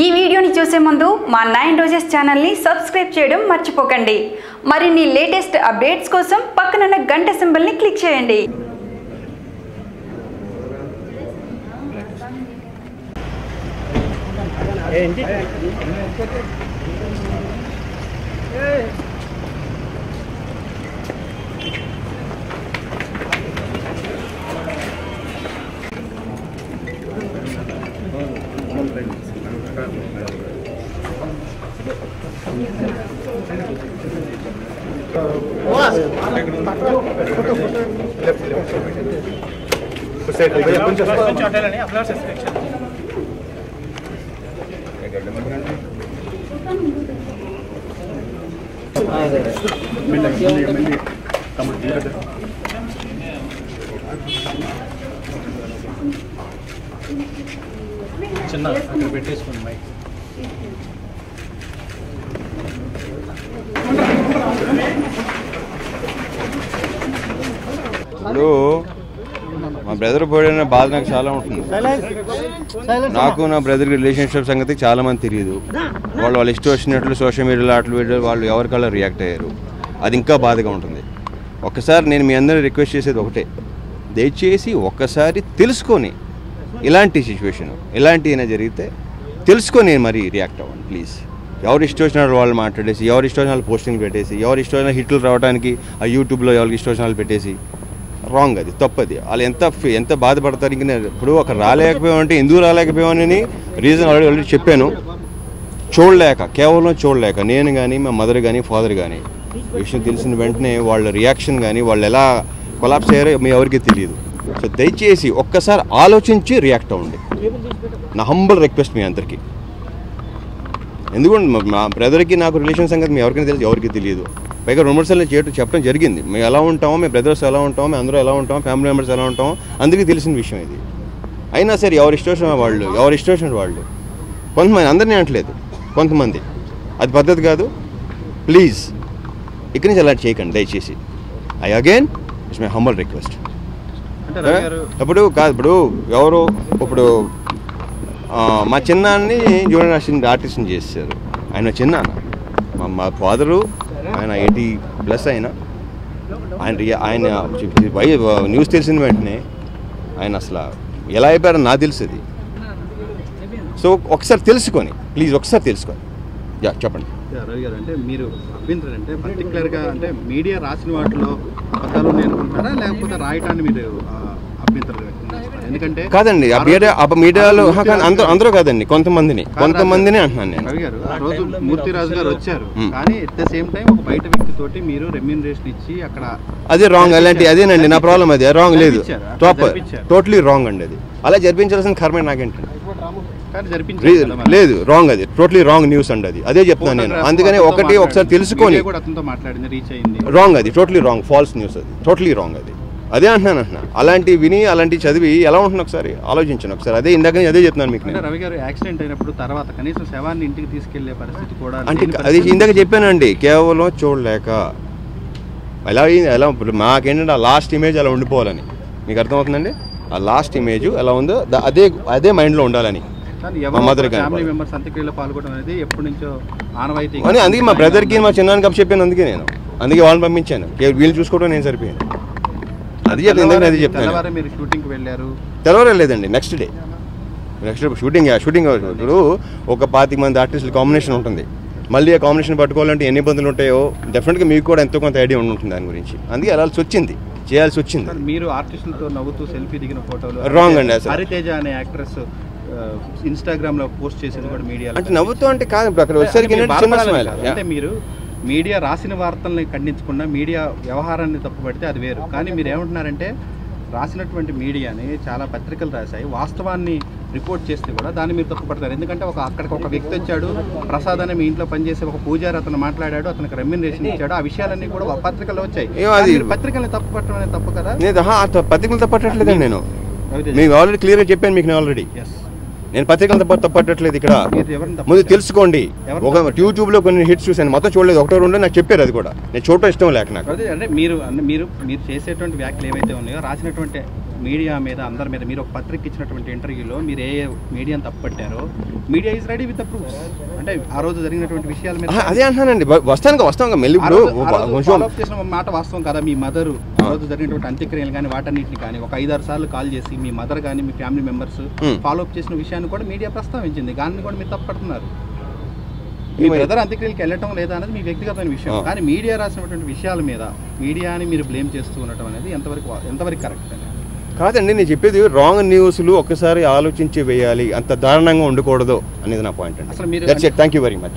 ఈ వీడియోని చూసే ముందు మా 9 రోజెస్ ఛానల్ని సబ్స్క్రైబ్ చేయడం మర్చిపోకండి. మరిన్ని లేటెస్ట్ అప్డేట్స్ కోసం పక్కనున్న గంట సింబల్ని క్లిక్ చేయండి. చిన్న అక్కడ పెట్టేసుకోండి మైక్. ఇప్పుడు మా బ్రదర్ పోయిన బాధ నాకు చాలా ఉంటుంది. నాకు నా బ్రదర్ రిలేషన్షిప్ సంగతి చాలా మంది తెలియదు. వాళ్ళు ఇష్టం వచ్చినట్లు సోషల్ మీడియాలో వీడియో వాళ్ళు ఎవరికల్లా రియాక్ట్ అయ్యారు. అది ఇంకా బాధగా ఉంటుంది. ఒక్కసారి నేను మీ అందరూ రిక్వెస్ట్ చేసేది ఒకటే, దయచేసి ఒక్కసారి తెలుసుకొని ఇలాంటి సిచ్యువేషన్ ఇలాంటి అయినా జరిగితే తెలుసుకొని మరి రియాక్ట్ అవ్వండి ప్లీజ్. ఎవరు ఇష్టం వచ్చిన వాళ్ళు మాట్లాడేసి, ఎవరు ఇష్టం వచ్చిన వాళ్ళు పోస్టింగ్ పెట్టేసి, ఎవరు ఇష్టం వచ్చిన హిట్లు రావడానికి ఆ యూట్యూబ్లో ఎవరికి ఇష్టం వచ్చిన వాళ్ళు పెట్టేసి రాంగ్, అది తప్పది. వాళ్ళు ఎంత బాధపడతారు. ఇంక ఇప్పుడు అక్కడ రాలేకపోయామంటే ఎందుకు రాలేకపోయామని రీజన్ ఆల్రెడీ చెప్పాను. కేవలం చూడలేక నేను కానీ మా మదర్ కానీ ఫాదర్ కానీ విషయం తెలిసిన వెంటనే వాళ్ళ రియాక్షన్ కానీ వాళ్ళు ఎలా కొలాప్స్ అయ్యారో మీ ఎవరికి తెలియదు. సో దయచేసి ఒక్కసారి ఆలోచించి రియాక్ట్ అవ్వండి. నా హంబల్ రిక్వెస్ట్ మీ అందరికీ. ఎందుకంటే మా బ్రదర్కి నాకు రిలేషన్ సంగతి మీ ఎవరికైనా తెలుసు, ఎవరికి తెలియదు. పైగా 2 సార్లు చెప్పడం జరిగింది. మేము ఎలా ఉంటామో, మేము బ్రదర్స్ ఎలా ఉంటామో, మేము అందరూ ఎలా ఉంటామో, ఫ్యామిలీ మెంబర్స్ ఎలా ఉంటామో అందరికీ తెలిసిన విషయం ఇది. అయినా సరే ఎవరు ఇష్టం వచ్చిన వాళ్ళు కొంతమంది, అందరినీ అనట్లేదు, కొంతమంది, అది పద్ధతి కాదు. ప్లీజ్ ఇక్కడి నుంచి అలా చేయకండి దయచేసి. Again it's my humble request. ఇప్పుడు ఎవరు ఇప్పుడు మా చిన్నాన్ని జూనియర్ ఆర్టిస్ట్ని చేశారు. ఆయన చిన్నాన్న, మా ఫాదరు, ఆయన 80+ ఆయన న్యూస్ తెలిసిన వెంటనే ఆయన అసలు ఎలా అయిపోయారో నాకు తెలుస్తుంది. సో ఒకసారి తెలుసుకొని ప్లీజ్ ఒకసారి తెలుసుకొని చెప్పండి. రవి గారు, అంటే మీరు అభ్యంతరం అంటే పర్టికులర్గా అంటే మీడియా రాసిన వాటిలో అబద్ధాలు అనుకుంటారా, లేకపోతే రాయటాన్ని మీరు అభ్యంతరం? ఎందుకంటే కాదండి, మీడియాలో అందరూ కాదండి, కొంతమందిని అంటున్నాను నేను. రవి గారు, ఆ రోజు మూర్తిరాజు గారు వచ్చారు, కానీ అట్ ద సేమ్ టైం ఒక బయట వ్యక్తి తోటి మీరు రెమ్యూనరేషన్ ఇచ్చి అక్కడ అదే రాంగ్. అలాంటి అదేనండి నా ప్రాబ్లం. అది రాంగ్ లేదు, టోటలీ రాంగ్ అండి. అది అలా జరిపించాల్సిన కర్మే నాకేంటండి. లేదు, రాంగ్, అది టోటలీ రాంగ్ న్యూస్ అండి. అదే చెప్తున్నాను నేను. అందుకనే ఒకసారి తెలుసుకొని రాంగ్, అది టోటలీ రాంగ్, ఫాల్స్ న్యూస్, అది టోటలీ రాంగ్. అదే అంటున్నాను. అలాంటి విని అలాంటి చదివి ఎలా ఉంటుంది ఒకసారి ఆలోచించండి ఒకసారి. అదే ఇందాక అదే చెప్తున్నాను మీకు. రవి గారు, యాక్సిడెంట్ అయినప్పుడు తర్వాత కనీసం శవాన్ని ఇంటికి తీసుకెళ్లే పరిస్థితి కూడా అంటే అది ఇందాక చెప్పానండి, కేవలం చూడలేక ఎలా మాకేంటంటే ఆ లాస్ట్ ఇమేజ్ అలా ఉండిపోవాలని. మీకు అర్థమవుతుందండి? ఆ లాస్ట్ ఇమేజ్ ఎలా ఉందో అదే మైండ్లో ఉండాలని మా మదర్ కానీ. అందుకే మా బ్రదర్కి మా చిన్నానికి అప్పు చెప్పాను. అందుకే వాళ్ళని పంపించాను. వీళ్ళు చూసుకోవడం నేను సరిపోయాను. అది చెప్తాను. తెల్లవారు లేదండి, నెక్స్ట్ డే షూటింగ్. ఇప్పుడు ఒక 25 మంది ఆర్టిస్టుల కాంబినేషన్ ఉంటుంది. మళ్ళీ ఆ కాంబినేషన్ పట్టుకోవాలంటే ఎన్ని ఇబ్బందులు ఉంటాయో డెఫినెట్గా మీకు కూడా ఎంతో కొంత ఐడియా ఉంటుంది దాని గురించి. అందుకే చేయాల్సి వచ్చింది. మీరు ఆర్టిస్టులతో నవ్వుతూ సెల్ఫీ దిగిన ఫోటోలు రాంగ్ అండి. అసలు హరితేజ అనే యాక్ట్రెస్ ఇన్స్టాగ్రామ్ లో పోస్ట్ చేసేది కూడా మీడియా అంటే నవ్వుతూ అంటే కాదు. అక్కడ వచ్చేసరికి అంటే మీరు మీడియా రాసిన వార్తల్ని ఖండించకుండా మీడియా వ్యవహారాన్ని తప్పుపడితే అది వేరు. కానీ మీరు ఏమంటున్నారంటే రాసినటువంటి మీడియాని చాలా పత్రికలు రాశాయి, వాస్తవాన్ని రిపోర్ట్ చేస్తే కూడా దాన్ని మీరు తప్పుపడతారు. ఎందుకంటే అక్కడికి ఒక వ్యక్తి వచ్చాడు, ప్రసాద్ అని మీ ఇంట్లో పనిచేసే ఒక పూజారి, అతను మాట్లాడాడు, అతనికి రెమ్యూనరేషన్ ఇచ్చాడు, ఆ విషయాలన్నీ కూడా పత్రికల్లో వచ్చాయి. పత్రికల్ని తప్పుపట్టడం అనేది తప్పు కదా? పత్రికలు తప్పట్లేదండి. నేను మీకు ఆల్రెడీ క్లియర్గా చెప్పాను. మీకు నేను పత్రికలు తప్పట్టట్లేదు. ఇక్కడ ముందు తెలుసుకోండి. ఒక యూట్యూబ్లో కొన్ని హిట్స్ చూశాను, మొత్తం చూడలేదు, 1-2 నాకు చెప్పారు. అది కూడా నేను చూడటం ఇష్టం లేక నాకు. అంటే మీరు చేసేటువంటి వ్యాఖ్యలు ఏవైతే ఉన్నాయో రాసినటువంటి మీడియా మీద అందరి మీద మీరు ఒక పత్రిక ఇచ్చినటువంటి ఇంటర్వ్యూలో మీరు ఏ మీడియాని తప్పుపట్టారో media is ready with the proofs. అంటే ఆ రోజు జరిగినటువంటి విషయాల మీద అదే అంటున్నానండి. వస్తాను మళ్ళీ ఫాలో అప్ చేసిన మాట వాస్తవం కదా. మీ మదర్ ఆ రోజు జరిగినటువంటి అంత్యక్రియలు కానీ వాటన్నిటిని కానీ ఒక 5-6 సార్లు కాల్ చేసి మీ మదర్ కానీ మీ ఫ్యామిలీ మెంబర్స్ ఫాలో అప్ చేసిన విషయాన్ని కూడా మీడియా ప్రస్తావించింది. దాన్ని కూడా మీరు తప్పుపడుతున్నారు. మీ బ్రదర్ అంత్యక్రియలకు వెళ్ళటం లేదా అనేది మీ వ్యక్తిగతమైన విషయం. కానీ మీడియా రాసినటువంటి విషయాల మీద మీడియాని మీరు బ్లేమ్ చేస్తూ ఉండటం అనేది ఎంతవరకు కరెక్ట్ అని కాదండి. నేను చెప్పేది రాంగ్ న్యూస్లు ఒక్కసారి ఆలోచించి వేయాలి, అంత దారుణంగా ఉండకూడదు అనేది నా పాయింట్ అండి. అసలు మీరు థ్యాంక్ యూ వెరీ మచ్.